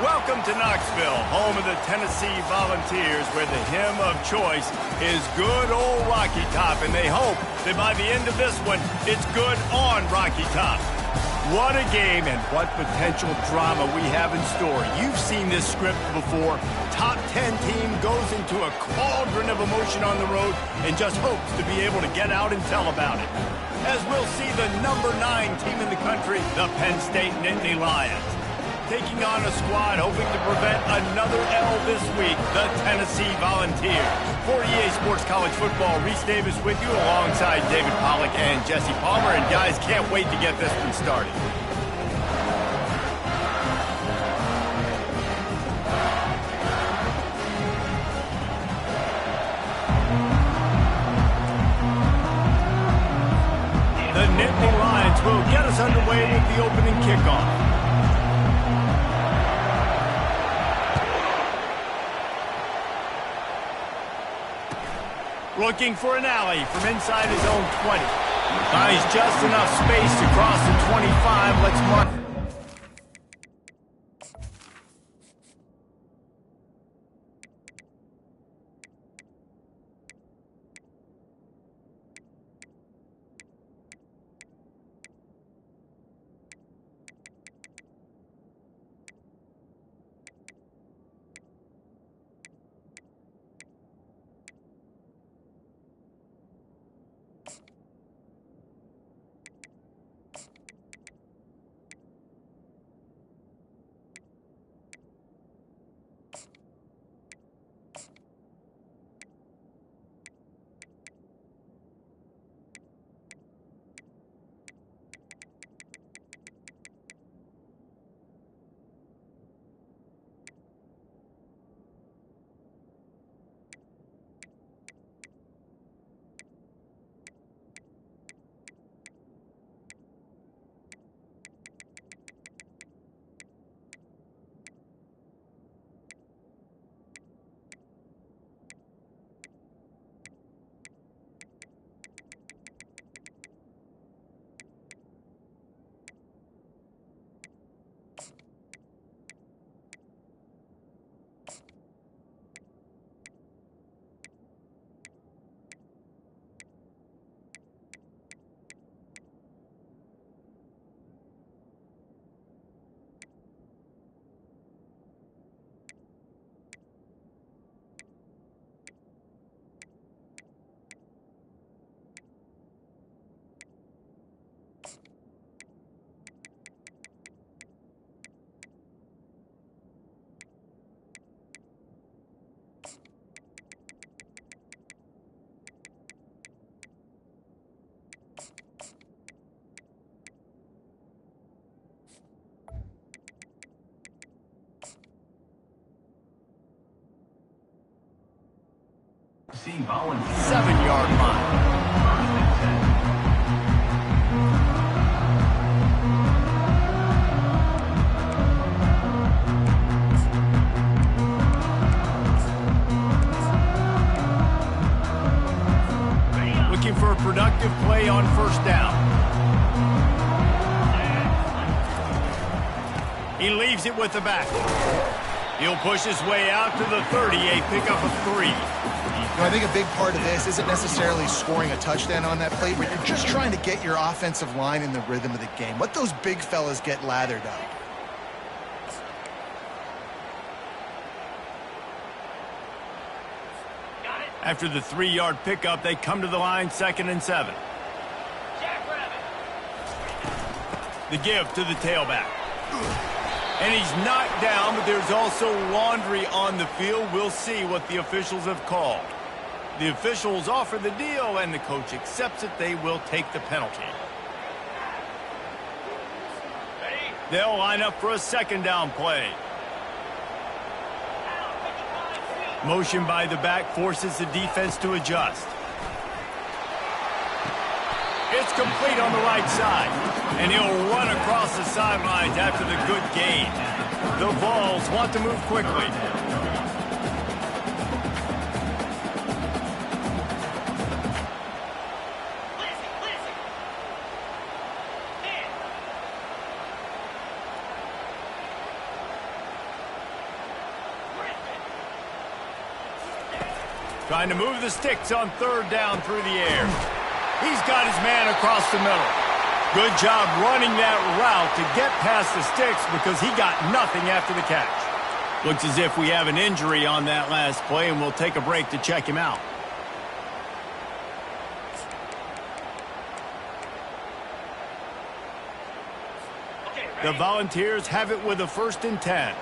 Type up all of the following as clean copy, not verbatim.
Welcome to Knoxville, home of the Tennessee Volunteers, where the hymn of choice is good old Rocky Top, and they hope that by the end of this one, it's good on Rocky Top. What a game and what potential drama we have in store. You've seen this script before. Top 10 team goes into a cauldron of emotion on the road and just hopes to be able to get out and tell about it. As we'll see the number 9 team in the country, the Penn State Nittany Lions, taking on a squad hoping to prevent another L this week, the Tennessee Volunteers. For EA Sports College Football, Reese Davis with you alongside David Pollack and Jesse Palmer. And guys, can't wait to get this one started. The Nittany Lions will get us underway with the opening kickoff. Looking for an alley from inside his own 20. Finds just enough space to cross the 25. Let's mark. See volunteers. 7-yard line. Looking for a productive play on first down. He leaves it with the back. He'll push his way out to the 30, a pickup of 3. I think a big part of this isn't necessarily scoring a touchdown on that play, but you're just trying to get your offensive line in the rhythm of the game. Let those big fellas get lathered up. After the 3-yard pickup, they come to the line 2nd and 7. The give to the tailback. And he's knocked down, but there's also laundry on the field. We'll see what the officials have called. The officials offer the deal, and the coach accepts it. They will take the penalty. They'll line up for a 2nd down play. Motion by the back forces the defense to adjust. It's complete on the right side, and he'll run across the sidelines after the good gain. The Vols want to move quickly. Trying to move the sticks on third down through the air. He's got his man across the middle. Good job running that route to get past the sticks because he got nothing after the catch. Looks as if we have an injury on that last play, and we'll take a break to check him out. The Volunteers have it with a 1st and 10.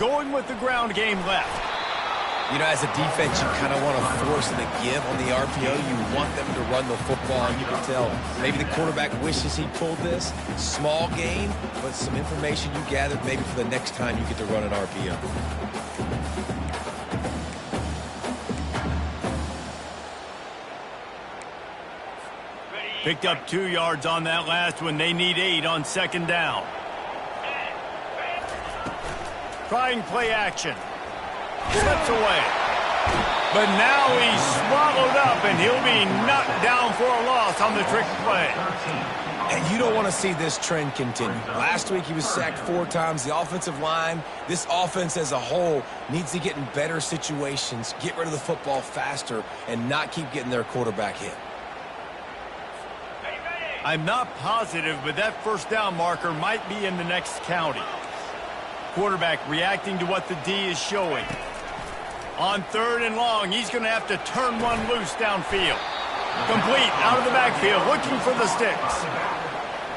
Going with the ground game left. You know, as a defense, you kind of want to force the give on the RPO. You want them to run the football, and you can tell maybe the quarterback wishes he pulled this. Small gain, but some information you gathered maybe for the next time you get to run an RPO. Picked up 2 yards on that last one. They need 8 on 2nd down. Trying play action. Slips away. But now he's swallowed up, and he'll be knocked down for a loss on the trick play. And you don't want to see this trend continue. Last week he was sacked 4 times. The offensive line, this offense as a whole, needs to get in better situations, get rid of the football faster, and not keep getting their quarterback hit. I'm not positive, but that 1st down marker might be in the next county. Quarterback reacting to what the D is showing. On 3rd and long, he's going to have to turn one loose downfield. Complete, out of the backfield, looking for the sticks.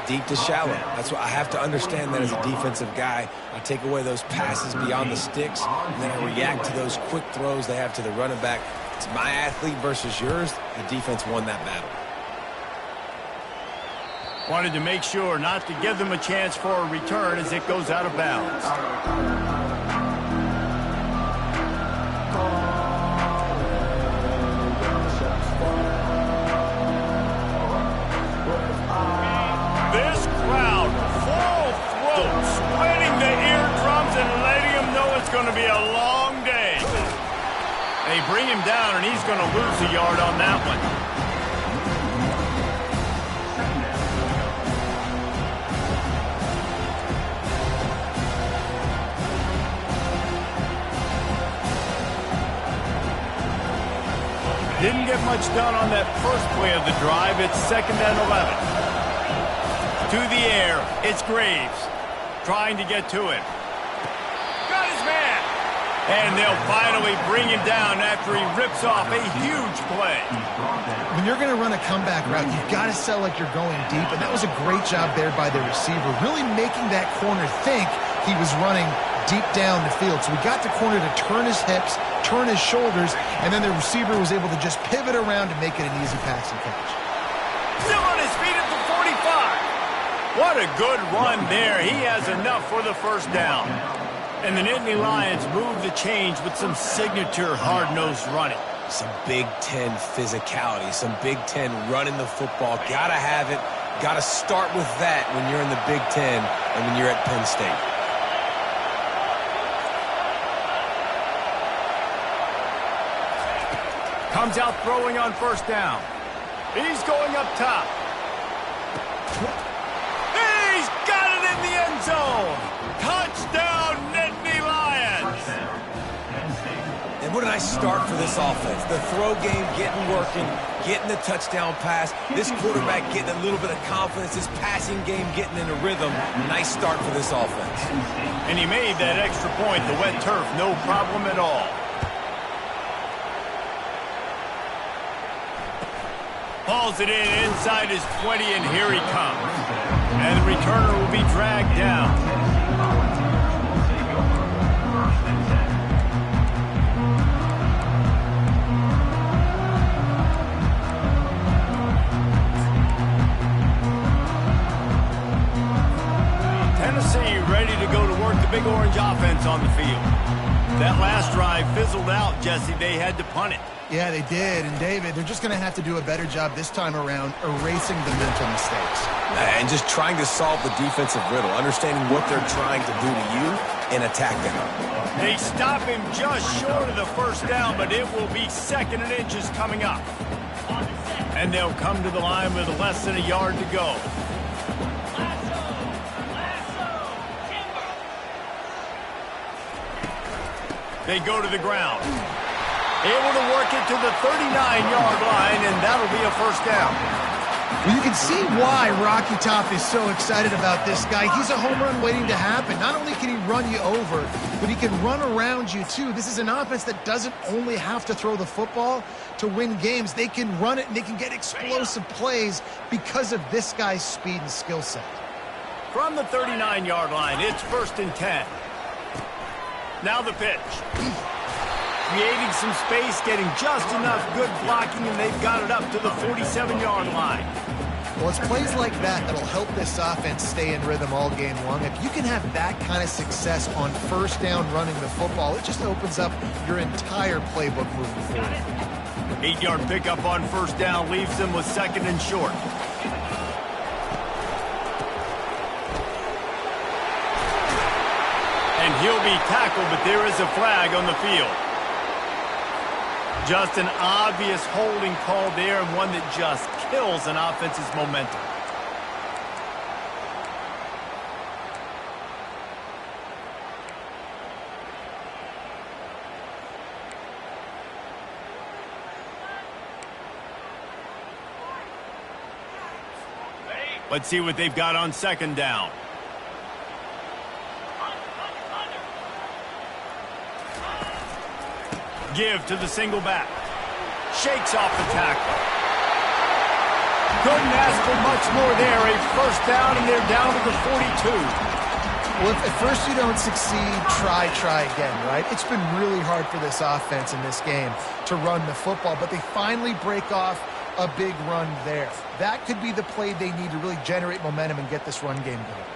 Deep to shallow. That's what I have to understand that as a defensive guy. I take away those passes beyond the sticks, and then I react to those quick throws they have to the running back. It's my athlete versus yours. The defense won that battle. Wanted to make sure not to give them a chance for a return as it goes out of bounds. This crowd, full throat, splitting the eardrums and letting them know it's going to be a long day. They bring him down, and he's going to lose a yard on that one. Didn't get much done on that first play of the drive. It's 2nd and 11. To the air, it's Graves. Trying to get to it. Got his man. And they'll finally bring him down after he rips off a huge play. When you're going to run a comeback route, you've got to sell like you're going deep, and that was a great job there by the receiver, really making that corner think he was running deep down the field. So we got the corner to turn his hips, turn his shoulders, and then the receiver was able to just pivot around and make it an easy pass and catch. Still on his feet at the 45. What a good run there. He has enough for the 1st down. And the Nittany Lions move the change with some signature hard-nosed running. Some Big Ten physicality, some Big Ten running the football. Gotta have it. Gotta start with that when you're in the Big Ten and when you're at Penn State. Comes out throwing on 1st down. He's going up top. He's got it in the end zone. Touchdown, Nittany Lions. And what a nice start for this offense. The throw game getting working, getting the touchdown pass. This quarterback getting a little bit of confidence. This passing game getting in a rhythm. Nice start for this offense. And he made that extra point, the wet turf, no problem at all. Hauls it in inside his 20, and here he comes. And the returner will be dragged down. Tennessee ready to go to work the Big Orange offense on the field. That last drive fizzled out, Jesse. They had to punt it. Yeah, they did. And, David, they're just going to have to do a better job this time around erasing the mental mistakes. And just trying to solve the defensive riddle, understanding what they're trying to do to you and attack them. They stop him just short of the 1st down, but it will be 2nd and inches coming up. And they'll come to the line with less than a yard to go. They go to the ground. Able to work it to the 39-yard line, and that'll be a first down. Well, you can see why Rocky Top is so excited about this guy. He's a home run waiting to happen. Not only can he run you over, but he can run around you too. This is an offense that doesn't only have to throw the football to win games. They can run it and they can get explosive plays because of this guy's speed and skill set. From the 39-yard line, it's 1st and 10. Now the pitch. Creating some space, getting just enough good blocking, and they've got it up to the 47-yard line. Well, it's plays like that that'll help this offense stay in rhythm all game long. If you can have that kind of success on first down running the football, it just opens up your entire playbook moving forward. 8-yard pickup on first down leaves them with 2nd and short. And he'll be tackled, but there is a flag on the field. Just an obvious holding call there, and one that just kills an offense's momentum. Let's see what they've got on 2nd down. Give to the single back. Shakes off the tackle. Couldn't ask for much more there. A first down, and they're down to the 42. Well, if at first you don't succeed, try again, right? It's been really hard for this offense in this game to run the football, but they finally break off a big run there. That could be the play they need to really generate momentum and get this run game going.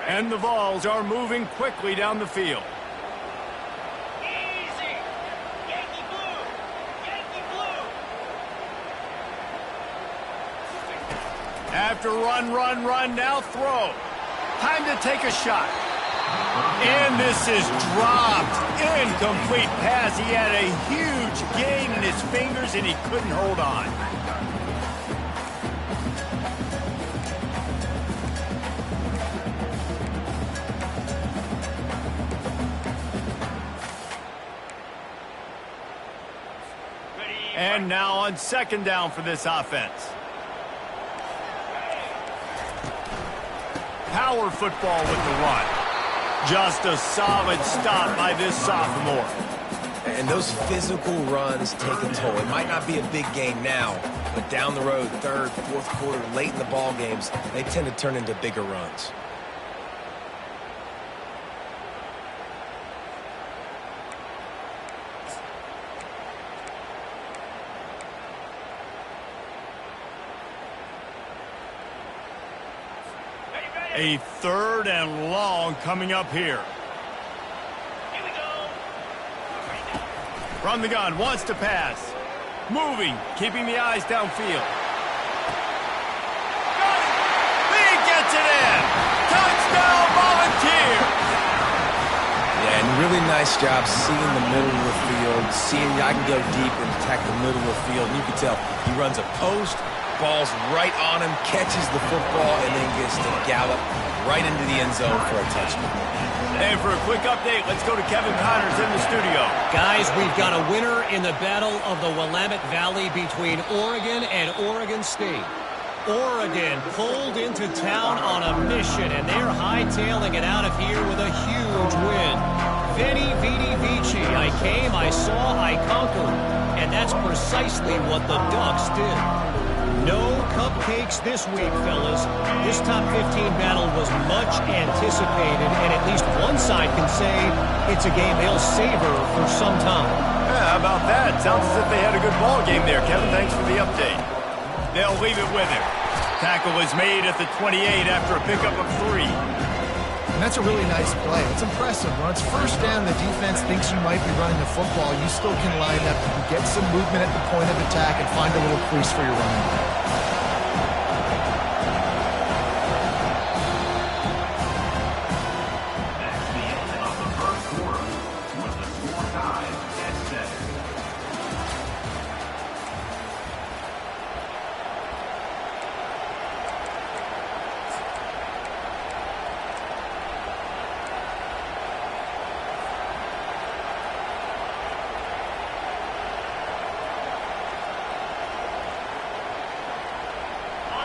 And the Vols are moving quickly down the field. After run, now throw. Time to take a shot. And this is dropped. Incomplete pass. He had a huge gain in his fingers, and he couldn't hold on. And now on 2nd down for this offense. Power football with the run. Just a solid stop by this sophomore. And those physical runs take a toll. It might not be a big gain now, but down the road, 3rd, 4th quarter, late in the ball games, they tend to turn into bigger runs. A 3rd and long coming up here. Here we go. From the gun, wants to pass. Moving, keeping the eyes downfield. Got it! He gets it in! Touchdown, Volunteers! Yeah, and really nice job seeing the middle of the field, seeing I can go deep and attack the middle of the field. And you can tell he runs a post, ball's right on him, catches the football, and then gets to gallop right into the end zone for a touchdown. And for a quick update, let's go to Kevin Connors in the studio. Guys, we've got a winner in the battle of the Willamette Valley between Oregon and Oregon State. Oregon pulled into town on a mission, and they're hightailing it out of here with a huge win. Veni, Vidi, Vici. I came, I saw, I conquered. And that's precisely what the Ducks did. No cupcakes this week, fellas. This top 15 battle was much anticipated, and at least one side can say it's a game they'll savor for some time. Yeah, how about that? Sounds as if they had a good ball game there, Kevin. Thanks for the update. They'll leave it with him. Tackle is made at the 28 after a pickup of 3. And that's a really nice play. It's impressive. When it's first down, the defense thinks you might be running the football. You still can line up, you can get some movement at the point of attack and find a little crease for your running back. That's the end of the first quarter with the score tied at 7.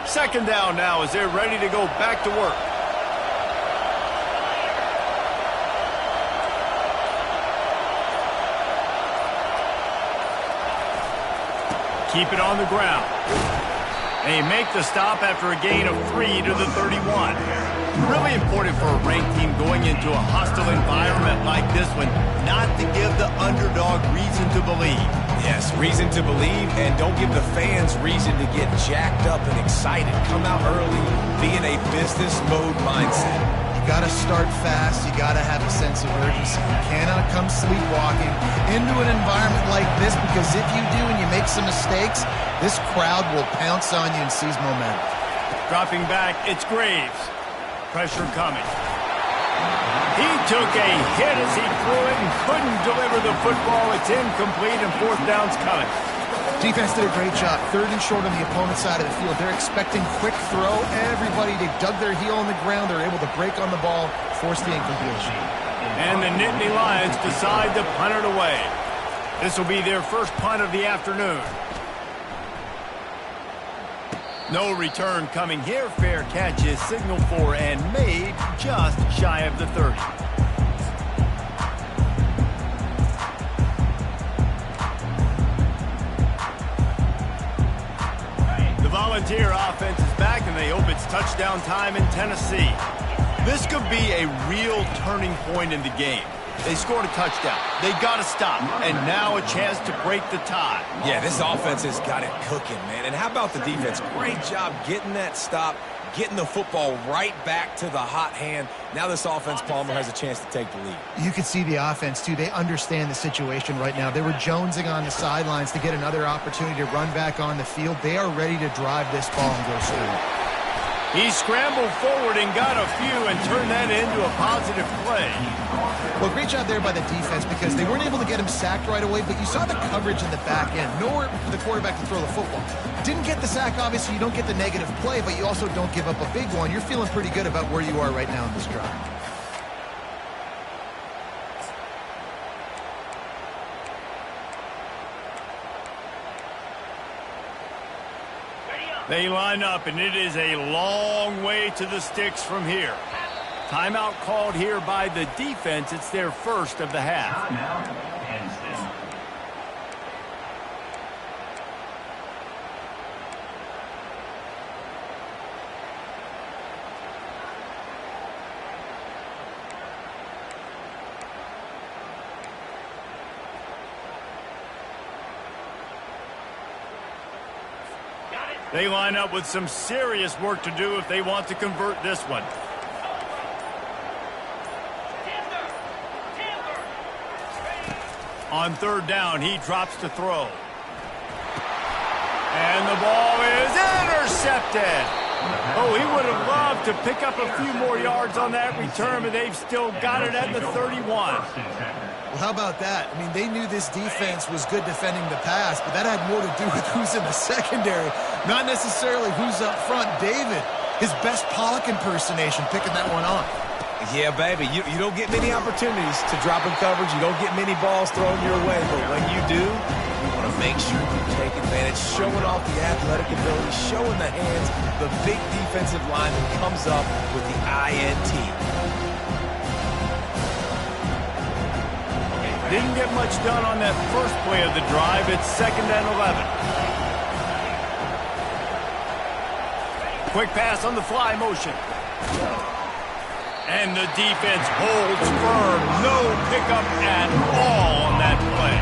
Second down now as they're ready to go back to work. Keep it on the ground. They make the stop after a gain of 3 to the 31. Really important for a ranked team going into a hostile environment like this one not to give the underdog reason to believe. Yes, reason to believe, and don't give the fans reason to get jacked up and excited. Come out early, be in a business mode mindset. You got to start fast. You got to have a sense of urgency. You cannot come sleepwalking into an environment like this, because if you do and you make some mistakes, this crowd will pounce on you and seize momentum. Dropping back, it's Graves. Pressure coming. He took a hit as he threw it and couldn't deliver the football. It's incomplete and fourth down's coming. Defense did a great job. Third and short on the opponent's side of the field. They're expecting quick throw. Everybody, they dug their heel on the ground. They're able to break on the ball, force the incompletion. And the Nittany Lions decide to punt it away. This will be their first punt of the afternoon. No return coming here. Fair catch is signaled for and made just shy of the 30. The Volunteer offense is back, and they hope it's touchdown time in Tennessee. This could be a real turning point in the game. They scored a touchdown. They got to stop. And now a chance to break the tie. Yeah, this offense has got it cooking, man. And how about the defense? Great job getting that stop, getting the football right back to the hot hand. Now this offense, Palmer, has a chance to take the lead. You could see the offense, too. They understand the situation right now. They were jonesing on the sidelines to get another opportunity to run back on the field. They are ready to drive this ball and go straight. He scrambled forward and got a few and turned that into a positive play. Well, great job there by the defense, because they weren't able to get him sacked right away, but you saw the coverage in the back end. Nowhere for the quarterback to throw the football. Didn't get the sack, obviously. You don't get the negative play, but you also don't give up a big one. You're feeling pretty good about where you are right now in this drive. They line up, and it is a long way to the sticks from here. Timeout called here by the defense. It's their first of the half. They line up with some serious work to do if they want to convert this one. On third down, he drops to throw. And the ball is intercepted. Oh, he would have loved to pick up a few more yards on that return, but they've still got it at the 31. Well, how about that? I mean, they knew this defense was good defending the pass, but that had more to do with who's in the secondary, not necessarily who's up front. David, his best Pollock impersonation, picking that one off. Yeah, baby, you don't get many opportunities to drop in coverage. You don't get many balls thrown your way, but when you do, you want to make sure you take advantage, showing off the athletic ability, showing the hands, the big defensive line that comes up with the INT. Didn't get much done on that first play of the drive. It's 2nd and 11. Quick pass on the fly motion. And the defense holds firm. No pickup at all on that play.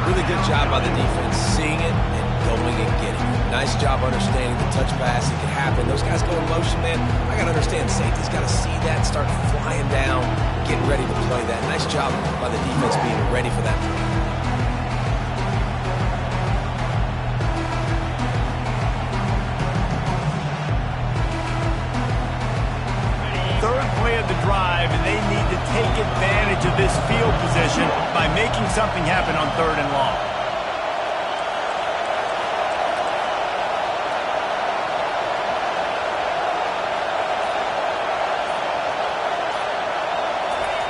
Really good job by the defense, seeing it and going and getting it. Nice job understanding the touch pass. It can happen. Those guys go in motion, man. I got to understand, safety's got to see that, start flying down, getting ready to play that. Nice job by the defense being ready for that. Third play of the drive, and they need to take advantage of this field position by making something happen on 3rd and long.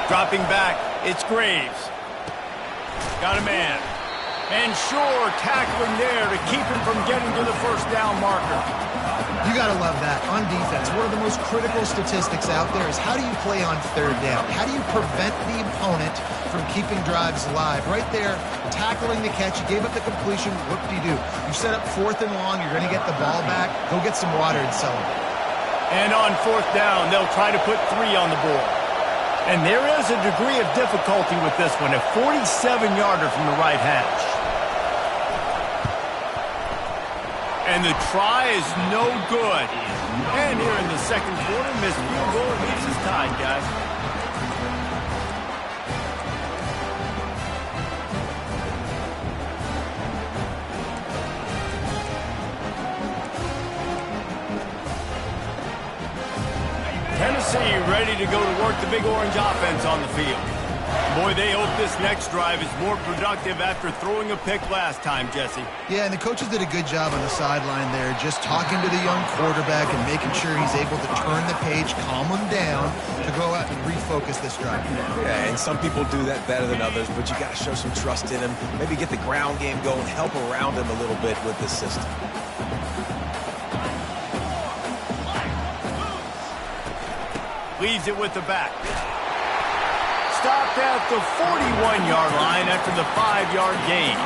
Dropping back, it's Graves. Got a man. And sure, tackling there to keep him from getting to the first down marker. You got to love that. On defense, one of the most critical statistics out there is how do you play on third down? How do you prevent the opponent from keeping drives alive? Right there, tackling the catch. You gave up the completion. What do? You set up 4th and long. You're going to get the ball back. Go get some water and celebrate. And on 4th down, they'll try to put 3 on the board. And there is a degree of difficulty with this one, a 47-yarder from the right hash. And the try is no good. And here in the second quarter, missed field goal leaves us tied, guys. Tennessee ready to go to work the Big Orange offense on the field. Boy, they hope this next drive is more productive after throwing a pick last time, Jesse. Yeah, and the coaches did a good job on the sideline there, just talking to the young quarterback and making sure he's able to turn the page, calm him down, to go out and refocus this drive. Yeah, and some people do that better than others, but you got to show some trust in him. Maybe get the ground game going, help around him a little bit with this system. Leaves it with the back. Stopped at the 41-yard line after the 5-yard gain.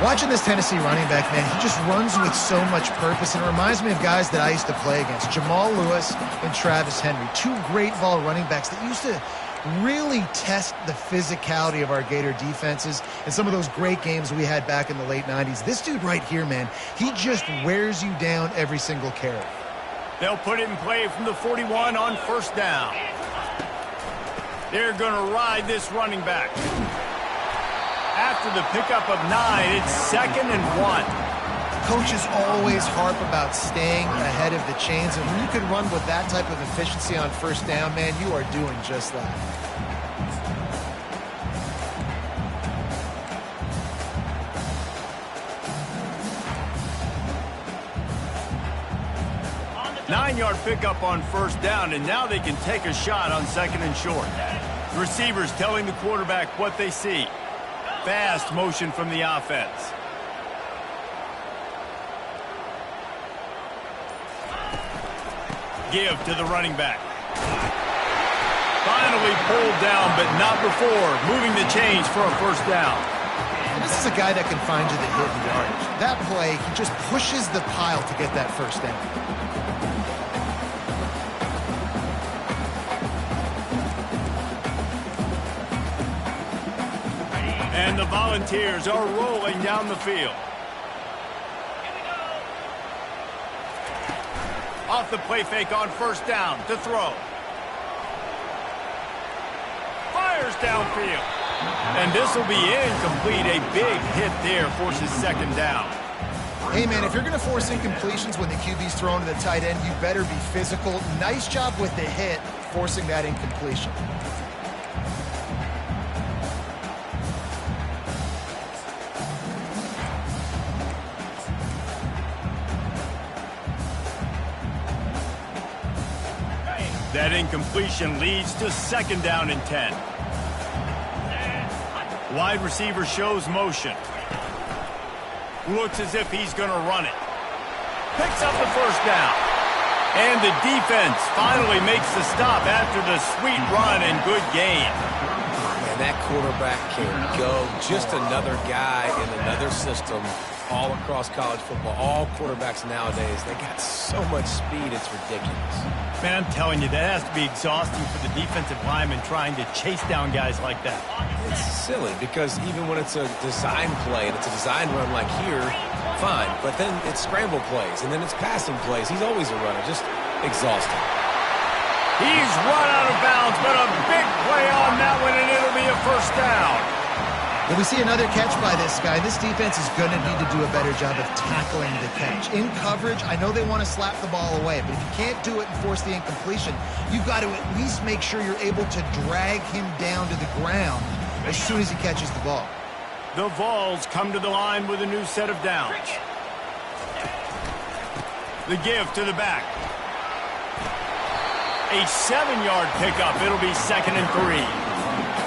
Watching this Tennessee running back, man, he just runs with so much purpose, and it reminds me of guys that I used to play against, Jamal Lewis and Travis Henry, 2 great ball running backs that used to really test the physicality of our Gator defenses and some of those great games we had back in the late 90s. This dude right here, man, he just wears you down every single carry. They'll put it in play from the 41 on 1st down. They're going to ride this running back. After the pickup of 9, it's 2nd and 1. Coaches always harp about staying ahead of the chains, and when you can run with that type of efficiency on 1st down, man, you are doing just that. Nine-yard pickup on 1st down, and now they can take a shot on 2nd and short. The receivers telling the quarterback what they see. Fast motion from the offense. Give to the running back. Finally pulled down, but not before moving the chains for a 1st down. And this is a guy that can find you the hidden yardage. That play, he just pushes the pile to get that 1st down. And the Volunteers are rolling down the field. Off the play fake on 1st down to throw. Fires downfield. And this will be incomplete. A big hit there forces 2nd down. Hey, man, if you're going to force incompletions when the QB's thrown to the tight end, you better be physical. Nice job with the hit, forcing that incompletion. That incompletion leads to 2nd down and 10. Wide receiver shows motion. Looks as if he's going to run it. Picks up the 1st down. And the defense finally makes the stop after the sweet run and good gain. And that quarterback can go. Just another guy in another system all across college football. All quarterbacks nowadays, they got so much speed, it's ridiculous. Man, I'm telling you, that has to be exhausting for the defensive lineman trying to chase down guys like that. It's silly because even when it's a design play and it's a design run like here, fine. But then it's scramble plays and then it's passing plays. He's always a runner, just exhausting. He's run out of bounds, but a big play on that one, and it'll be a 1st down. Well, we see another catch by this guy. This defense is going to need to do a better job of tackling the catch. In coverage, I know they want to slap the ball away, but if you can't do it and force the incompletion, you've got to at least make sure you're able to drag him down to the ground as soon as he catches the ball. The Vols come to the line with a new set of downs. The give to the back. A 7-yard pickup. It'll be 2nd and 3.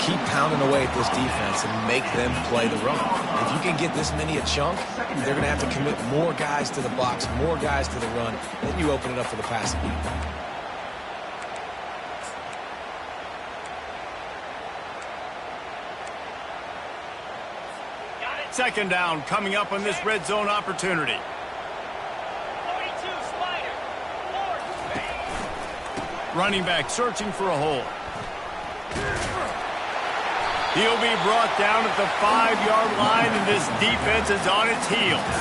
keep pounding away at this defense and make them play the run. If you can get this many a chunk, they're going to have to commit more guys to the box, more guys to the run. Then you open it up for the passing game. Second down coming up on this red zone opportunity. 42 Spider. Running back searching for a hole. He'll be brought down at the 5-yard line, and this defense is on its heels.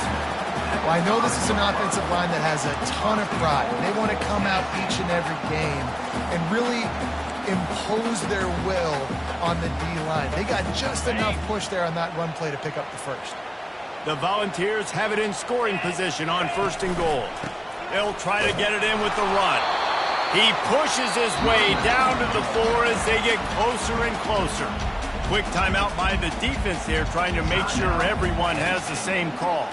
Well, I know this is an offensive line that has a ton of pride. They want to come out each and every game and really impose their will on the D-line. They got just enough push there on that run play to pick up the first. The Volunteers have it in scoring position on 1st and goal. They'll try to get it in with the run. He pushes his way down to the floor as they get closer and closer. Quick timeout by the defense there, trying to make sure everyone has the same call.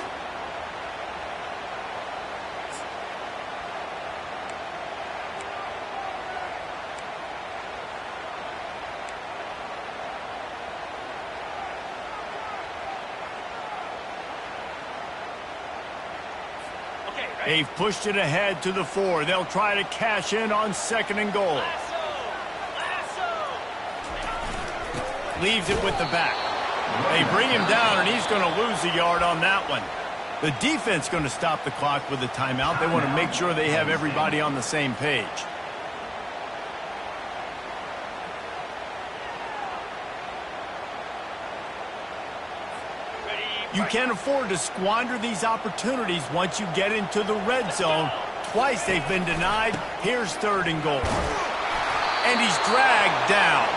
They've pushed it ahead to the 4. They'll try to cash in on 2nd and goal. Leaves it with the back. They bring him down, and he's going to lose a yard on that one. The defense going to stop the clock with a timeout. They want to make sure they have everybody on the same page. You can't afford to squander these opportunities once you get into the red zone. Twice they've been denied. Here's 3rd and goal. And he's dragged down.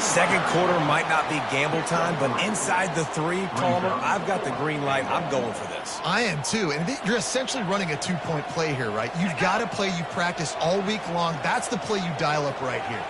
Second quarter might not be gamble time, but inside the 3, Palmer, I've got the green light. I'm going for this. I am too, and you're essentially running a 2-point play here, right? You've got a play you practice all week long. That's the play you dial up right here.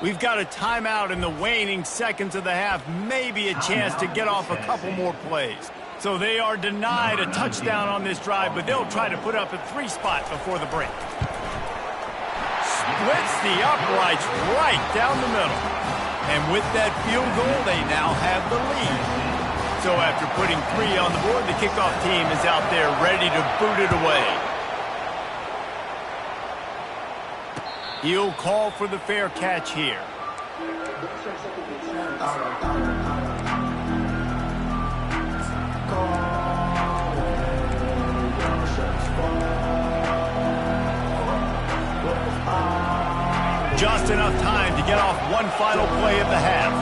We've got a timeout in the waning seconds of the half, maybe a chance to get off a couple more plays. So they are denied a touchdown on this drive, but they'll try to put up a 3 spot before the break. Splits the uprights right down the middle. And with that field goal, they now have the lead. So after putting 3 on the board, the kickoff team is out there ready to boot it away. He'll call for the fair catch here. Just enough time to get off one final play of the half.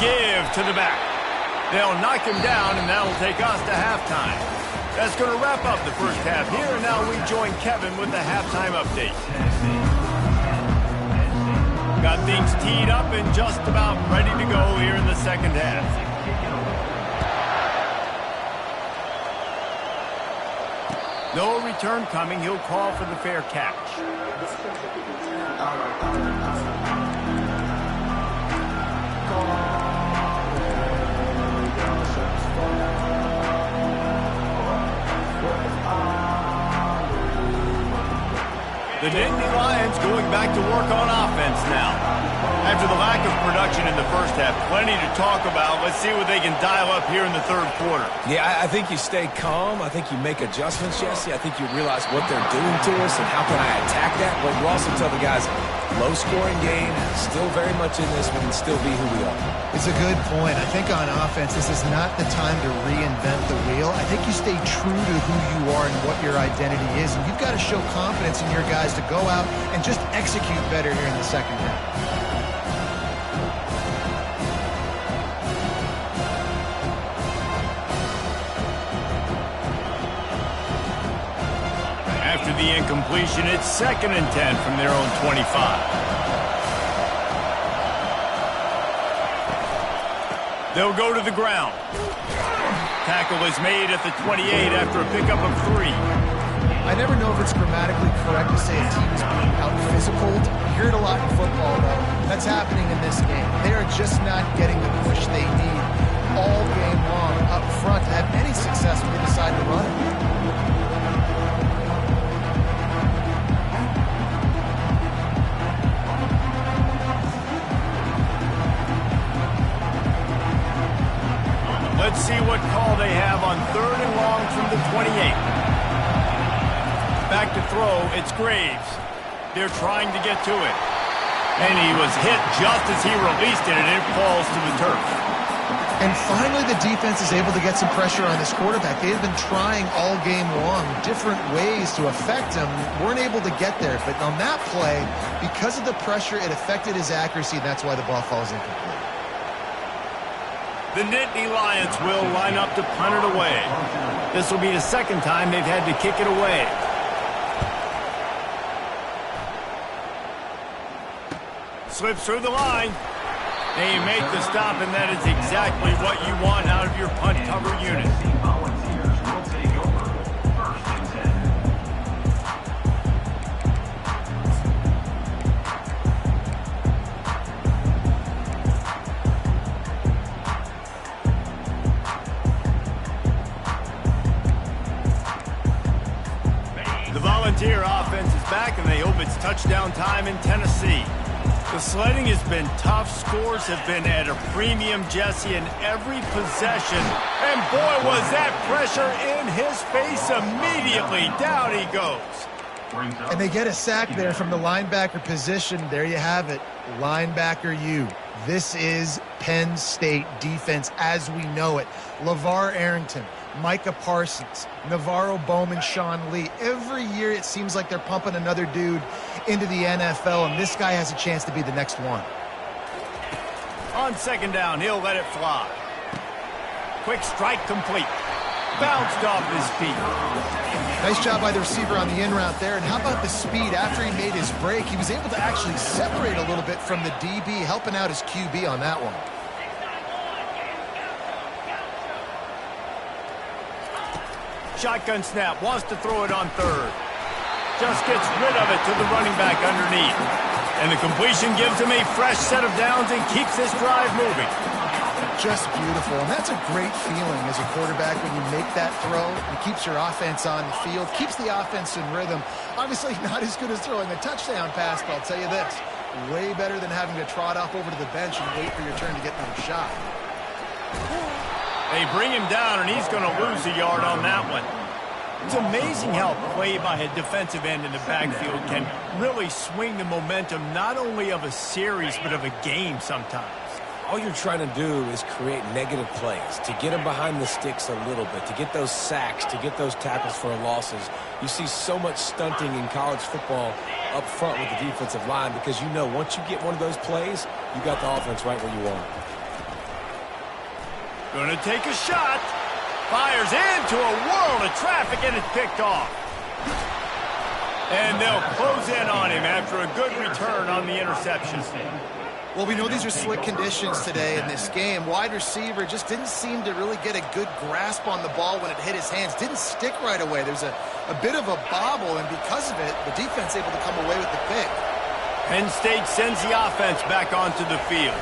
Give to the back. They'll knock him down, and that'll take us to halftime. That's going to wrap up the first half here, and now we join Kevin with the halftime update. Got things teed up and just about ready to go here in the second half. No return coming. He'll call for the fair catch. The Nittany Lions going back to work on offense now. After the lack of production in the first half, plenty to talk about. Let's see what they can dial up here in the third quarter. Yeah, I think you stay calm. I think you make adjustments, Jesse. I think you realize what they're doing to us and how can I attack that. But you also tell the guys, low-scoring game, still very much in this, we can still be who we are. It's a good point. I think on offense, this is not the time to reinvent the wheel. I think you stay true to who you are and what your identity is. And you've got to show confidence in your guys to go out and just execute better here in the second half. After the incomplete completion. It's 2nd and 10 from their own 25. They'll go to the ground. Tackle is made at the 28 after a pickup of 3. I never know if it's grammatically correct to say a team is being out-physicaled. You hear it a lot in football, though. That's happening in this game. They are just not getting the push they need all game long up front to have any success when they decide to run it. Let's see what call they have on 3rd and long from the 28. Back to throw, it's Graves. They're trying to get to it. And he was hit just as he released it, and it falls to the turf. And finally, the defense is able to get some pressure on this quarterback. They have been trying all game long different ways to affect him. Weren't able to get there. But on that play, because of the pressure, it affected his accuracy, and that's why the ball falls incomplete. The Nittany Lions will line up to punt it away. This will be the 2nd time they've had to kick it away. Slips through the line. They make the stop, and that is exactly what you want out of your punt cover unit. Volunteers will take over 1st and 10. The Volunteer offense is back, and they hope it's touchdown time in Tennessee. The sledding has been tough. Scores have been at a premium, Jesse, in every possession. And boy, was that pressure in his face immediately. Down he goes. And they get a sack there from the linebacker position. There you have it. Linebacker U. This is Penn State defense as we know it. LeVar Arrington, Micah Parsons, Navarro Bowman, Sean Lee. Every year it seems like they're pumping another dude into the NFL, and this guy has a chance to be the next one. On 2nd down, he'll let it fly. Quick strike complete. Bounced off his feet. Nice job by the receiver on the in route there. And how about the speed after he made his break? He was able to actually separate a little bit from the DB, helping out his QB on that one. Shotgun snap, wants to throw it on 3rd. Just gets rid of it to the running back underneath. And the completion gives him a fresh set of downs and keeps this drive moving. Just beautiful. And that's a great feeling as a quarterback when you make that throw. It keeps your offense on the field, keeps the offense in rhythm. Obviously not as good as throwing a touchdown pass, but I'll tell you this, way better than having to trot off over to the bench and wait for your turn to get another shot. They bring him down, and he's going to lose a yard on that one. It's amazing how play by a defensive end in the backfield can really swing the momentum not only of a series but of a game sometimes. All you're trying to do is create negative plays, to get them behind the sticks a little bit, to get those sacks, to get those tackles for losses. You see so much stunting in college football up front with the defensive line because you know once you get one of those plays, you got the offense right where you want it. Gonna take a shot. Fires into a world of traffic, and it's picked off. And they'll close in on him after a good return on the interception. Well, we know these are slick conditions today in this game. Wide receiver just didn't seem to really get a good grasp on the ball when it hit his hands. Didn't stick right away. There's a bit of a bobble, and because of it, the defense able to come away with the pick. Penn State sends the offense back onto the field.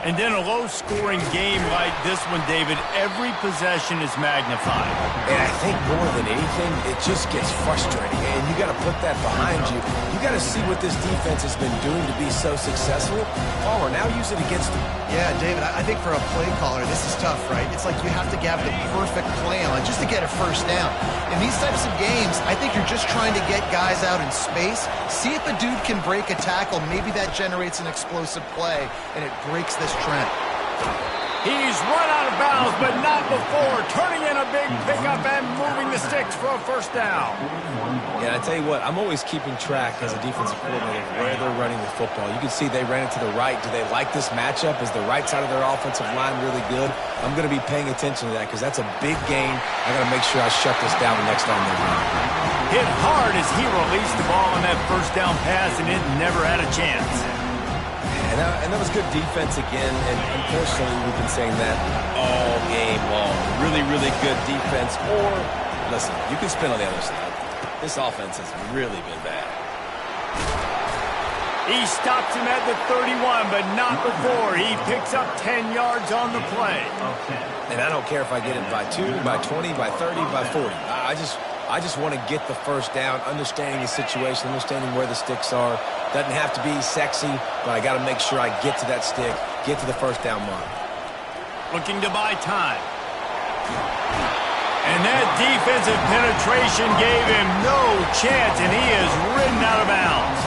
And then a low-scoring game like this one, David, every possession is magnified. And I think more than anything, it just gets frustrating. And you got to put that behind you. You got to see what this defense has been doing to be so successful. Oh, we're now using it against them. Yeah, David, I think for a play caller, this is tough, right? It's like you have to have the perfect play on just to get a first down. In these types of games, I think you're just trying to get guys out in space, see if a dude can break a tackle. Maybe that generates an explosive play, and it breaks this trend. He's run out of bounds, but not before. Turning in a big pickup and moving the sticks for a first down. Yeah, I tell you what, I'm always keeping track as a defensive coordinator where they're running the football. You can see they ran it to the right. Do they like this matchup? Is the right side of their offensive line really good? I'm going to be paying attention to that because that's a big gain. I got to make sure I shut this down the next time they run. hit hard as he released the ball on that first down pass, and it never had a chance. And that was good defense again, and unfortunately we've been saying that all game long. Really, really good defense. Or, listen, you can spin on the other side. This offense has really been bad. He stops him at the 31, but not before. He picks up 10 yards on the play. And I don't care if I get it by 2, by 20, by 30, by 40. I just want to get the first down, understanding the situation, understanding where the sticks are. Doesn't have to be sexy, but I got to make sure I get to that stick, get to the first down mark. Looking to buy time. And that defensive penetration gave him no chance, and he is ridden out of bounds.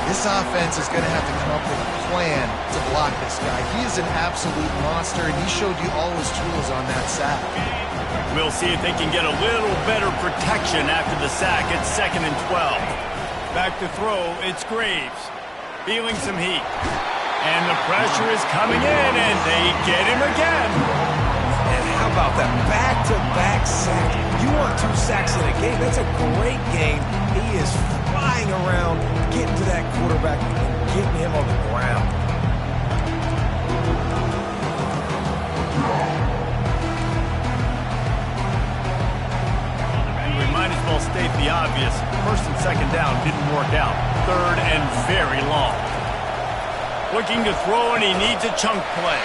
This offense is going to have to come up with a plan to block this guy. He is an absolute monster, and he showed you all his tools on that sack. We'll see if they can get a little better protection after the sack. It's 2nd and 12. Back to throw, it's Graves. Feeling some heat. And the pressure is coming in, and they get him again. And how about that back-to-back sack? You want 2 sacks in a game, that's a great game. He is flying around, getting to that quarterback and getting him on the ground. We might as well state the obvious. 1st and 2nd down didn't work out. 3rd and very long. Looking to throw, and he needs a chunk play.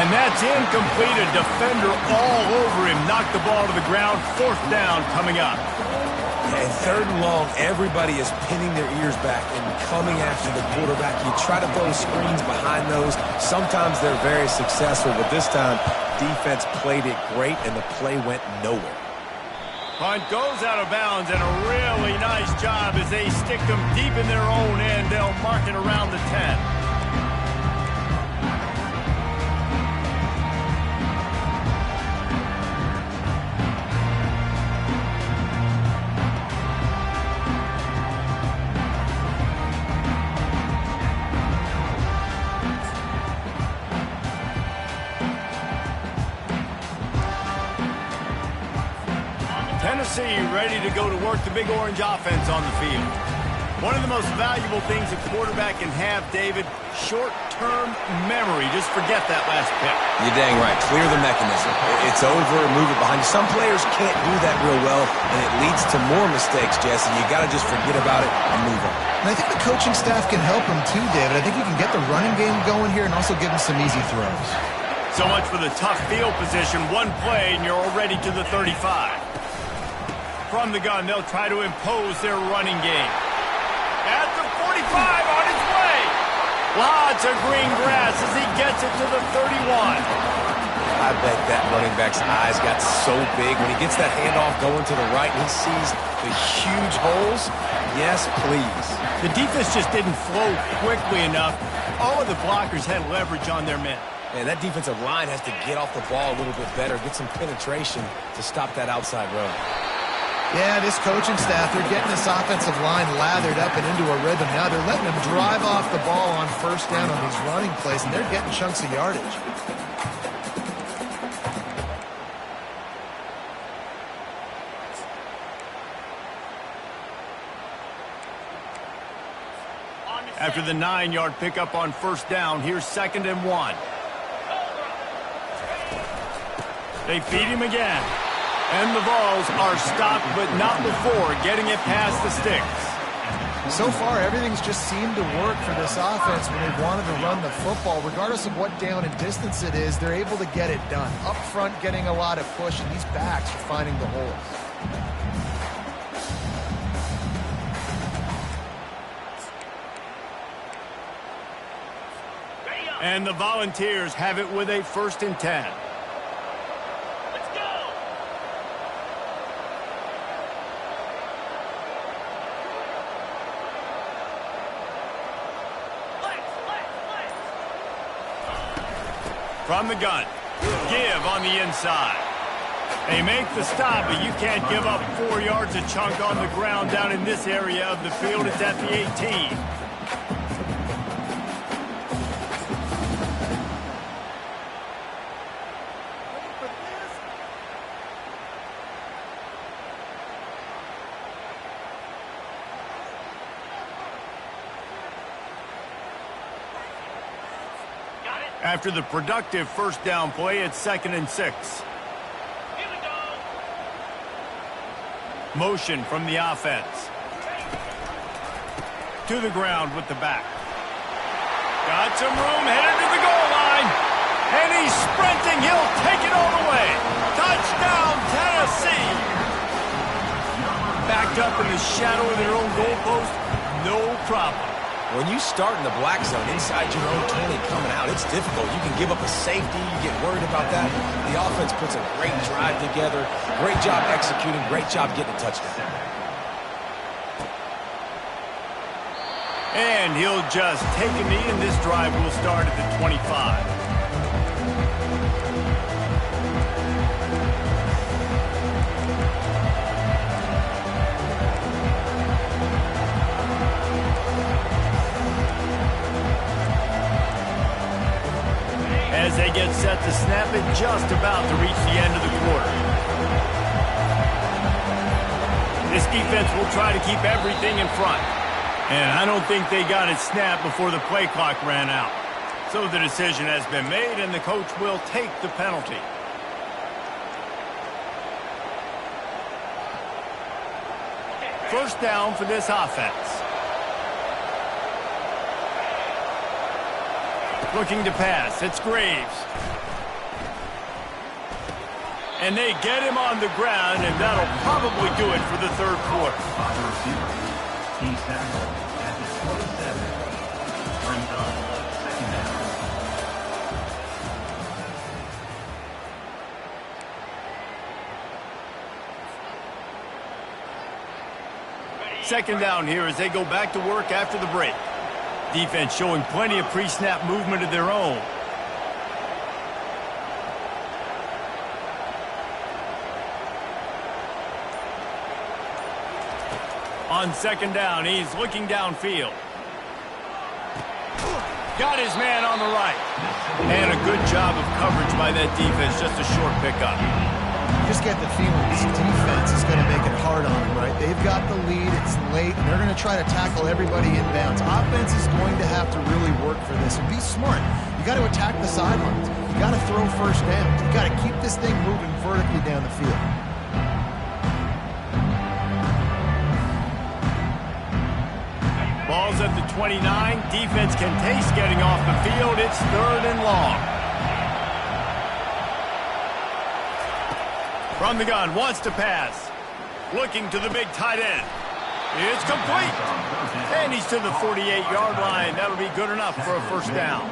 And that's incomplete. A defender all over him. Knocked the ball to the ground. 4th down coming up. And 3rd and long, everybody is pinning their ears back and coming after the quarterback. You try to throw screens behind those. Sometimes they're very successful, but this time, defense played it great, and the play went nowhere. Punt goes out of bounds, and a really nice job as they stick them deep in their own end. They'll mark it around the 10. Tennessee ready to go to work the Big Orange offense on the field. One of the most valuable things a quarterback can have, David, short-term memory. Just forget that last pick. You're dang right. Clear the mechanism. It's over, move it behind you. Some players can't do that real well, and it leads to more mistakes, Jesse. You got to just forget about it and move on. And I think the coaching staff can help him too, David. I think you can get the running game going here and also give him some easy throws. So much for the tough field position. One play, and you're already to the 35. From the gun, they'll try to impose their running game. At the 45, on his way. Lots of green grass as he gets it to the 31. I bet that running back's eyes got so big when he gets that handoff going to the right and he sees the huge holes. Yes, please. The defense just didn't flow quickly enough. All of the blockers had leverage on their men. Man, that defensive line has to get off the ball a little bit better, get some penetration to stop that outside run. Yeah, this coaching staff, they're getting this offensive line lathered up and into a rhythm. Now they're letting them drive off the ball on 1st down on these running plays, and they're getting chunks of yardage. After the 9-yard pickup on 1st down, here's 2nd and 1. They feed him again. And the Vols are stopped, but not before getting it past the sticks. So far, everything's just seemed to work for this offense when they've wanted to run the football. Regardless of what down and distance it is, they're able to get it done. Up front, getting a lot of push, and these backs are finding the holes. And the Volunteers have it with a 1st and 10. From the gun, give on the inside. They make the stop, but you can't give up 4 yards a chunk on the ground down in this area of the field. It's at the 18. After the productive first down play, it's 2nd and 6. Here we go. Motion from the offense. To the ground with the back. Got some room, headed to the goal line. And he's sprinting. He'll take it all the way. Touchdown, Tennessee. Backed up in the shadow of their own goalpost, no problem. When you start in the black zone inside your own 20 coming out, it's difficult. You can give up a safety. You get worried about that. The offense puts a great drive together. Great job executing. Great job getting a touchdown. And he'll just take a knee, and this drive will start at the 25. As they get set to snap it, just about to reach the end of the quarter. This defense will try to keep everything in front. And I don't think they got it snapped before the play clock ran out. So the decision has been made, and the coach will take the penalty. First down for this offense. Looking to pass. It's Graves. And they get him on the ground, and that'll probably do it for the third quarter. On the receiver. He tackled at the 27. Brings up 2nd down. Second down here as they go back to work after the break. Defense showing plenty of pre-snap movement of their own. On second down, he's looking downfield. Got his man on the right. And a good job of coverage by that defense, just a short pickup. Just get the feeling this defense is going to make it hard on them, right? They've got the lead, it's late, and they're going to try to tackle everybody inbounds. Offense is going to have to really work for this and be smart. You got to attack the sidelines. You got to throw first downs. You got to keep this thing moving vertically down the field. Ball's at the 29. Defense can taste getting off the field. It's 3rd and long. From the gun, wants to pass. Looking to the big tight end. It's complete. And he's to the 48-yard line. That'll be good enough for a first down.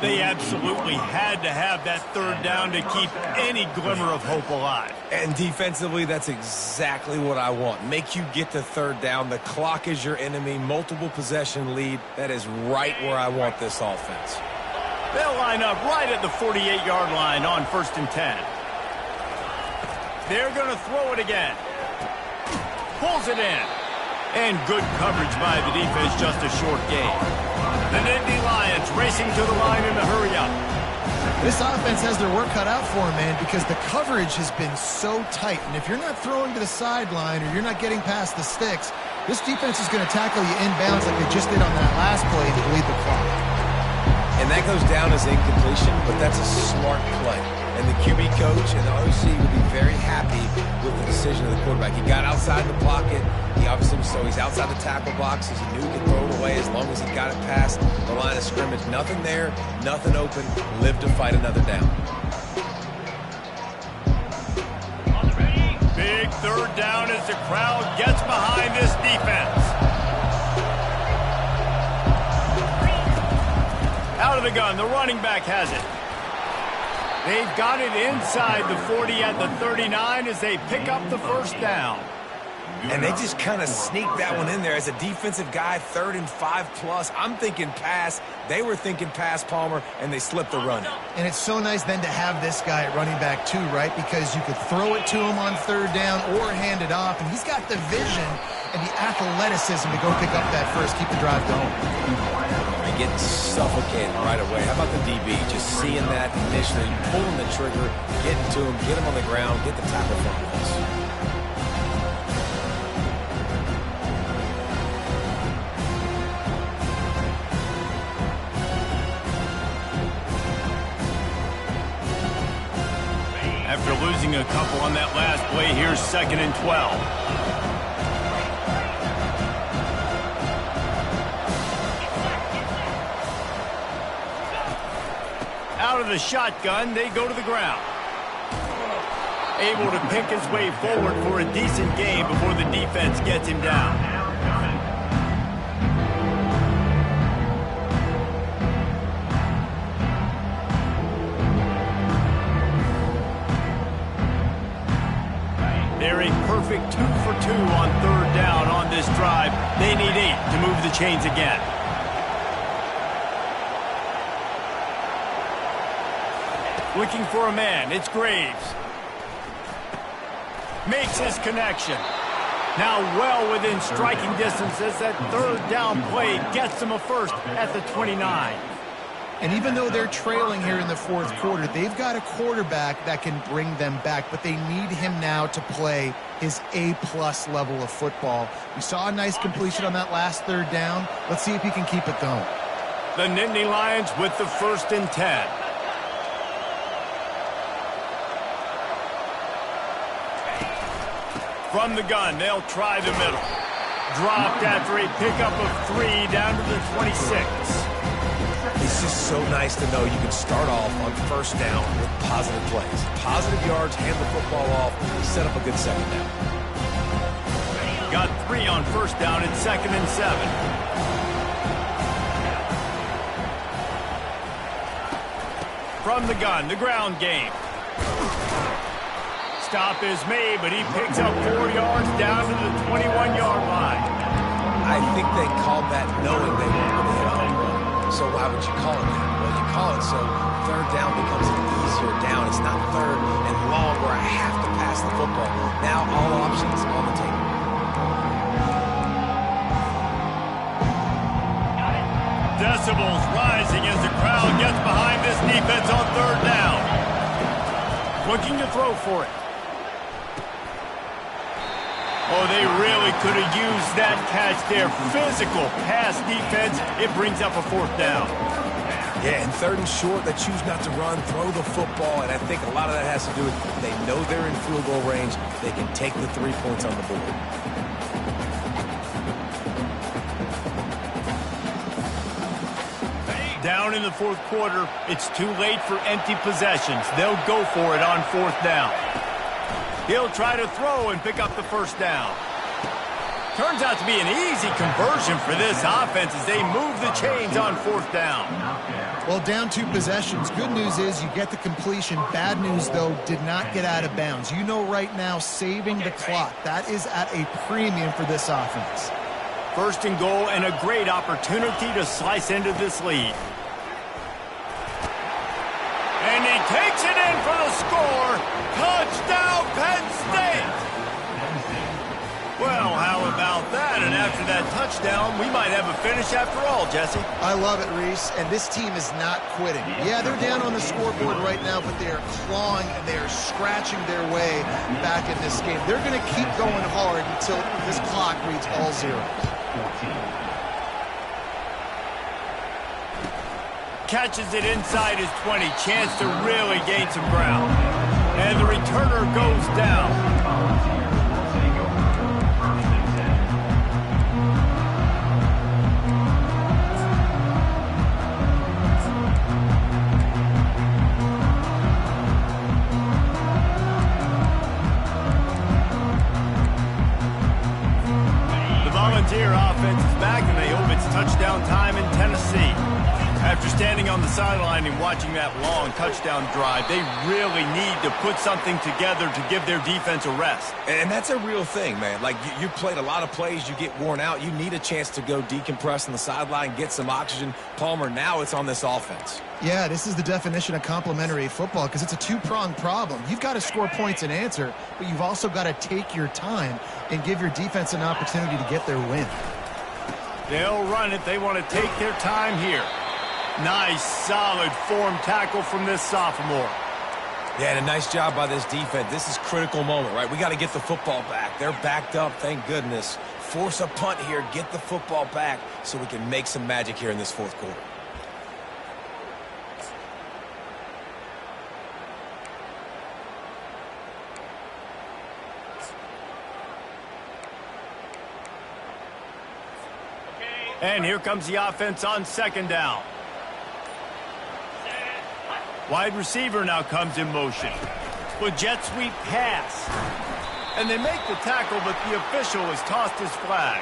They absolutely had to have that third down to keep any glimmer of hope alive. And defensively, that's exactly what I want. Make you get to third down. The clock is your enemy. Multiple possession lead. That is right where I want this offense. They'll line up right at the 48-yard line on 1st and 10. They're going to throw it again. Pulls it in. And good coverage by the defense, just a short gain. The Nittany Lions racing to the line in a hurry-up. This offense has their work cut out for them, man, because the coverage has been so tight. And if you're not throwing to the sideline or you're not getting past the sticks, this defense is going to tackle you inbounds like they just did on that last play and bleed the clock. And that goes down as incompletion, but that's a smart play. And the QB coach and the OC will be very happy with the decision of the quarterback. He got outside the pocket. He obviously so he's outside the tackle boxes. He knew he could throw it away as long as he got it past the line of scrimmage. Nothing there, nothing open. Live to fight another down. Big third down as the crowd gets behind this defense. Out of the gun, the running back has it. They've got it inside the 40 at the 39 as they pick up the first down. And they just kind of sneaked that one in there as a defensive guy, 3rd and 5+. I'm thinking pass. They were thinking pass, Palmer, and they slipped the run. And it's so nice then to have this guy at running back too, right? Because you could throw it to him on 3rd down or hand it off. And he's got the vision and the athleticism to go pick up that first, keep the drive going. They're getting suffocated right away. How about the DB? Just seeing that initially, pulling the trigger, getting to him, get him on the ground, get the tackle from this. after losing a couple on that last play. Here's 2nd and 12. Out of the shotgun, they go to the ground. Able to pick his way forward for a decent gain before the defense gets him down. They're a perfect 2 for 2 on 3rd down on this drive. They need 8 to move the chains again. Looking for a man, it's Graves. Makes his connection. Now well within striking distance as that 3rd down play gets them a first at the 29. And even though they're trailing here in the 4th quarter, they've got a quarterback that can bring them back, but they need him now to play his A-plus level of football. We saw a nice completion on that last 3rd down. Let's see if he can keep it going. The Nittany Lions with the 1st and 10. From the gun, they'll try the middle. Dropped after a pickup of 3 down to the 26. It's just so nice to know you can start off on 1st down with positive plays. Positive yards, hand the football off, set up a good 2nd down. Got 3 on 1st down and 2nd and 7. From the gun, the ground game. Stop is made, but he picks up 4 yards down to the 21-yard line. I think they called that knowing they weren't going to hit on the run. So why would you call it that? Well, you call it so 3rd down becomes an easier down. It's not 3rd and long where I have to pass the football. Now all options on the table. Decibels rising as the crowd gets behind this defense on 3rd down. Looking to throw for it. Oh, they really could have used that catch there. Physical pass defense. It brings up a 4th down. Yeah, and 3rd and short, they choose not to run, throw the football, and I think a lot of that has to do with they know they're in field goal range. They can take the 3 points on the board. Down in the 4th quarter, it's too late for empty possessions. They'll go for it on 4th down. He'll try to throw and pick up the 1st down. Turns out to be an easy conversion for this offense as they move the chains on 4th down. Well, down 2 possessions. Good news is you get the completion. Bad news, though, did not get out of bounds. You know right now, saving the clock, that is at a premium for this offense. 1st and goal and a great opportunity to slice into this lead. And he takes it in for the score. Touchdown, Penn State! Well, how about that? And after that touchdown, we might have a finish after all, Jesse. I love it, Reese, and this team is not quitting. Yeah, they're down on the scoreboard right now, but they are clawing and they are scratching their way back in this game. They're going to keep going hard until this clock reads all zeros. Catches it inside his 20. Chance to really gain some ground. And the returner goes down. The Volunteer offense is back, and they hope it's touchdown time in Tennessee. After standing on the sideline and watching that long touchdown drive, they really need to put something together to give their defense a rest. And that's a real thing, man. Like, you played a lot of plays, you get worn out, you need a chance to go decompress on the sideline, get some oxygen. Palmer, now it's on this offense. Yeah, this is the definition of complementary football because it's a two-pronged problem. You've got to score points and answer, but you've also got to take your time and give your defense an opportunity to get their win. They'll run it. They want to take their time here. Nice, solid form tackle from this sophomore. Yeah, and a nice job by this defense. This is critical moment, right? We got to get the football back. They're backed up, thank goodness. Force a punt here, get the football back so we can make some magic here in this 4th quarter. And here comes the offense on second down. Wide receiver now comes in motion. With jet sweep pass. And they make the tackle, but the official has tossed his flag.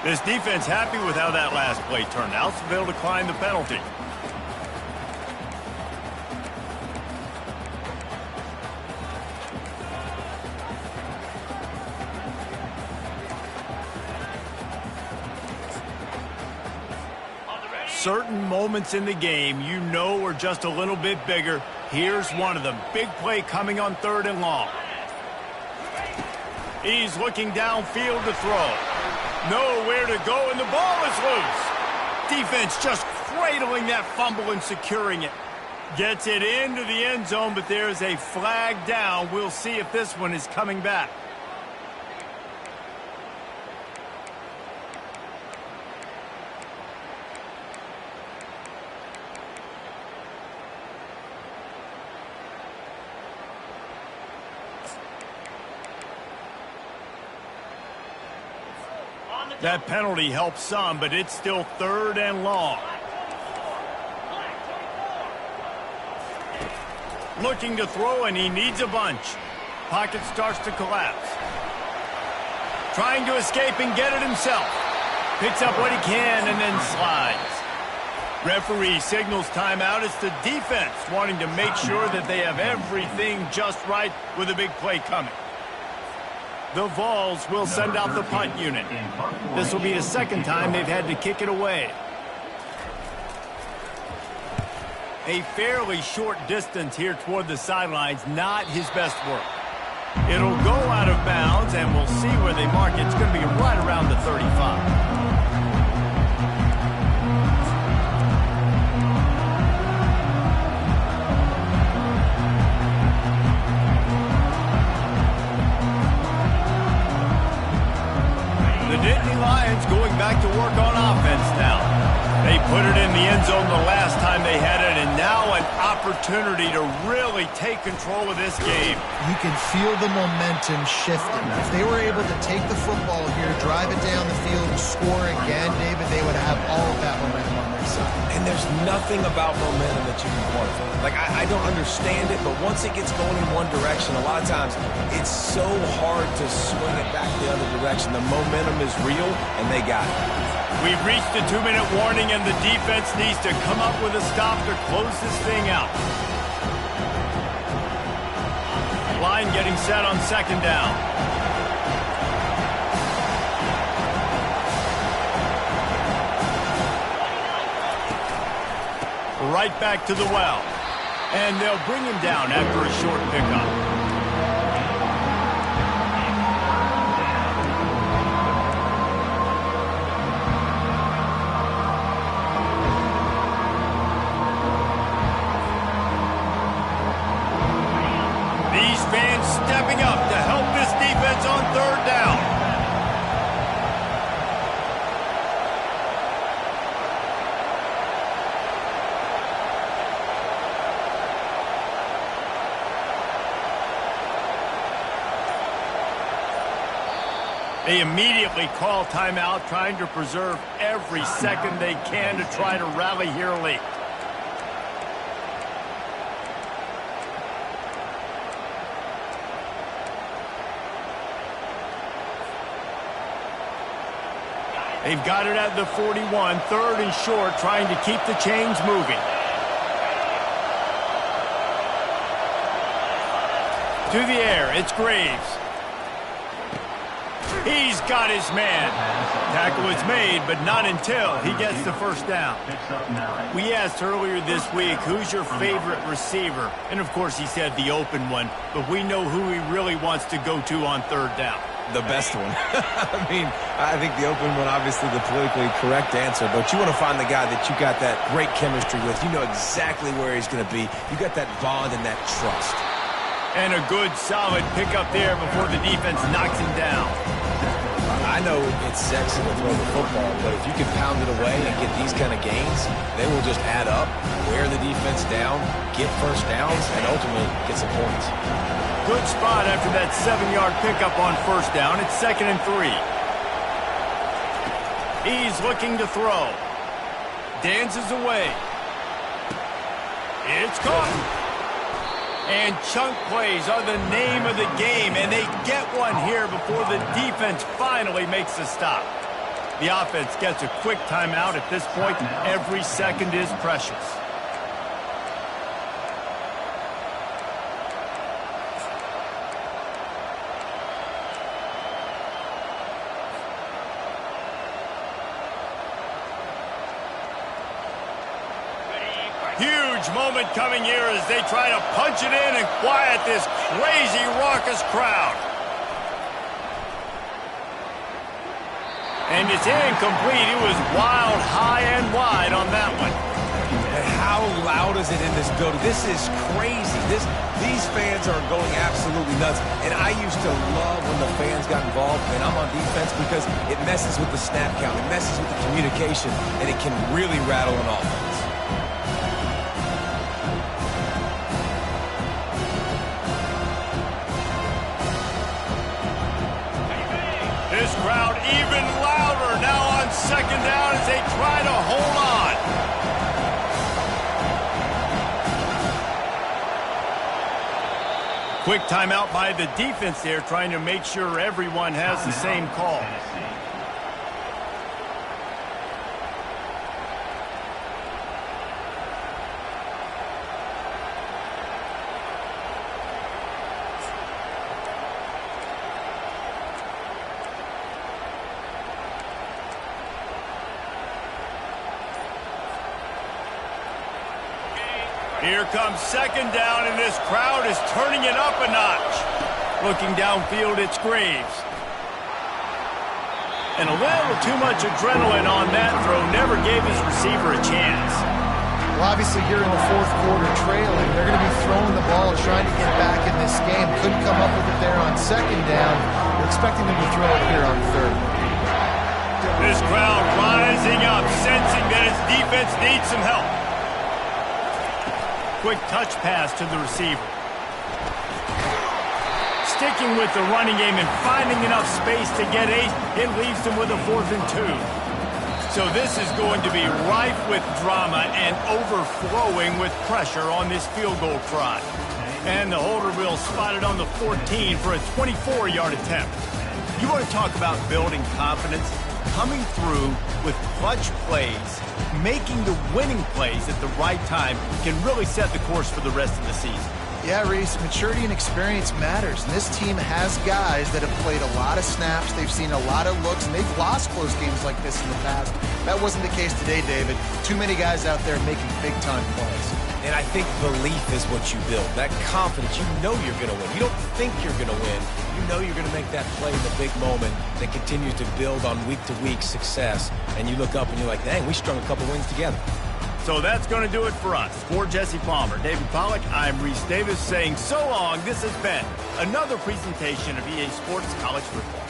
This defense happy with how that last play turned out, so they'll decline the penalty. Certain moments in the game you know are just a little bit bigger. Here's one of them. Big play coming on 3rd and long. He's looking downfield to throw. Nowhere to go, and the ball is loose. Defense just cradling that fumble and securing it. Gets it into the end zone, but there's a flag down. We'll see if this one is coming back. That penalty helps some, but it's still 3rd and long. Looking to throw, and he needs a bunch. Pocket starts to collapse. Trying to escape and get it himself. Picks up what he can and then slides. Referee signals timeout. It's the defense wanting to make sure that they have everything just right with a big play coming. The Vols will send out the punt unit. This will be the 2nd time they've had to kick it away. A fairly short distance here toward the sidelines, not his best work. It'll go out of bounds, and we'll see where they mark it. It's going to be right around the 35. Lions going back to work on offense now. They put it in the end zone the last time they had it, and now an opportunity to really take control of this game. You can feel the momentum shifting. If they were able to take the football here, drive it down the field, and score again, David, they would have all of that momentum on their side. And there's nothing about momentum that you can quantify. Like, I don't understand it, but once it gets going in one direction, a lot of times it's so hard to swing it back the other direction. The momentum is real, and they got it. We've reached the 2-minute warning, and the defense needs to come up with a stop to close this thing out. Line getting set on 2nd down. Right back to the well. And they'll bring him down after a short pickup. These fans stepping up to help this defense on 3rd down. They immediately call timeout, trying to preserve every second they can to try to rally here late. They've got it at the 41, 3rd and short, trying to keep the chains moving. To the air, it's Graves. He's got his man. Tackle is made, but not until he gets the 1st down. We asked earlier this week, who's your favorite receiver? And, of course, he said the open one, but we know who he really wants to go to on 3rd down. The best one. I mean, I think the open one, obviously the politically correct answer, but you want to find the guy that you got that great chemistry with. You know exactly where he's going to be. You got that bond and that trust. And a good, solid pickup there before the defense knocks him down. I know it's sexy to throw the football, but if you can pound it away and get these kind of gains, they will just add up, wear the defense down, get 1st downs, and ultimately get some points. Good spot after that 7-yard pickup on 1st down. It's 2nd and 3. He's looking to throw. Dances away. It's caught. And chunk plays are the name of the game, and they get one here before the defense finally makes a stop. The offense gets a quick timeout at this point. Every second is precious. Huge moment coming here as they try to punch it in and quiet this crazy, raucous crowd. And it's incomplete. It was wild, high and wide on that one. And how loud is it in this building? This is crazy. These fans are going absolutely nuts. And I used to love when the fans got involved, and I'm on defense because it messes with the snap count. It messes with the communication, and it can really rattle an offense. This crowd even louder now on second down as they try to hold on. Quick timeout by the defense there, trying to make sure everyone has the same call. Here comes second down, and this crowd is turning it up a notch. Looking downfield, it's Graves. And a little too much adrenaline on that throw. Never gave his receiver a chance. Well, obviously here in the fourth quarter trailing, they're going to be throwing the ball, trying to get back in this game. Couldn't come up with it there on second down. We're expecting them to throw it here on third. This crowd rising up, sensing that its defense needs some help. Quick touch pass to the receiver. Sticking with the running game and finding enough space to get 8, it leaves them with a 4th and 2. So this is going to be rife with drama and overflowing with pressure on this field goal try. And the holder will spot it on the 14 for a 24-yard attempt. You want to talk about building confidence? Coming through with clutch plays, making the winning plays at the right time can really set the course for the rest of the season. Yeah, Reese, maturity and experience matters. And this team has guys that have played a lot of snaps. They've seen a lot of looks, and they've lost close games like this in the past. That wasn't the case today, David. Too many guys out there making big-time plays. And I think belief is what you build. That confidence, you know you're going to win. You don't think you're going to win. You know you're going to make that play in the big moment that continues to build on week-to-week success. And you look up and you're like, dang, we strung a couple wins together. So that's going to do it for us. For Jesse Palmer, David Pollack, I'm Reese Davis saying so long. This has been another presentation of EA Sports College Football.